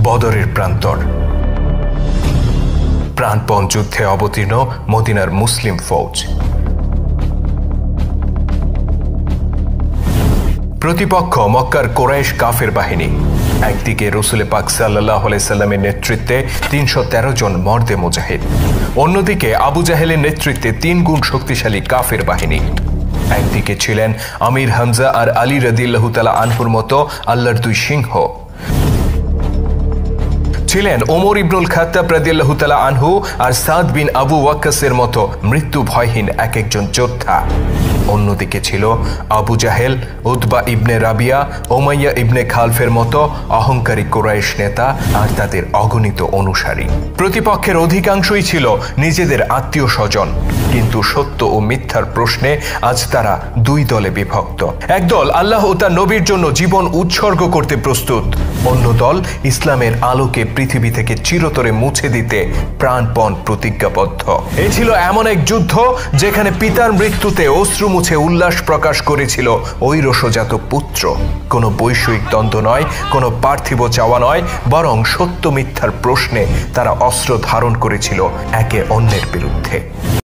বদরের প্রান্তর, প্রাণপণ যুদ্ধে অবতীর্ণ মদিনার মুসলিম ফৌজ। প্রতিপক্ষ মক্কার কোরাইশ কাফের বাহিনী। একদিকে রসুল পাক সাল্লাল্লাহু আলাইহি সাল্লামের নেতৃত্বে ৩১৩ জন মর্দে মুজাহিদ, অন্যদিকে আবু জাহেলের নেতৃত্বে ৩ গুণ শক্তিশালী কাফের বাহিনী। একদিকে ছিলেন আমির হামজা আর আলী রাদিয়াল্লাহু তাআলা আনহুর মতো আল্লাহর দুই সিংহ, ছিলেন ওমর ইবনুল খাত্তাব রাদিয়াল্লাহু তাআলা আনহু আর সাদ বিন আবু ওয়াক্কাসের মতো মৃত্যু ভয়হীন এক একজন যোদ্ধা। অন্যদিকে ছিল আবু জাহেল, উতবা ইবনে রাবিয়া, উমাইয়া ইবনে খালফের মতো অহংকারী কুরাইশ নেতা আর তাদের অগণিত অনুসারী। প্রতিপক্ষের অধিকাংশই ছিল নিজেদের আত্মীয় স্বজন, কিন্তু সত্য ও মিথ্যার প্রশ্নে আজ তারা দুই দলে বিভক্ত। একদল আল্লাহ ও তার নবীর জন্য জীবন উৎসর্গ করতে প্রস্তুত, অন্য দল ইসলামের আলোকে পৃথিবী থেকে চিরতরে মুছে দিতে প্রাণপণ প্রতিজ্ঞাবদ্ধ। এ ছিল এমন এক যুদ্ধ যেখানে পিতার মৃত্যুতে অশ্রু মুছে উল্লাস প্রকাশ করেছিল ঐরসজাত পুত্র। কোনো বৈষয়িক দ্বন্দ্ব নয়, কোনো পার্থিব চাওয়া নয়, বরং সত্য মিথ্যার প্রশ্নে তারা অস্ত্র ধারণ করেছিল একে অন্যের বিরুদ্ধে।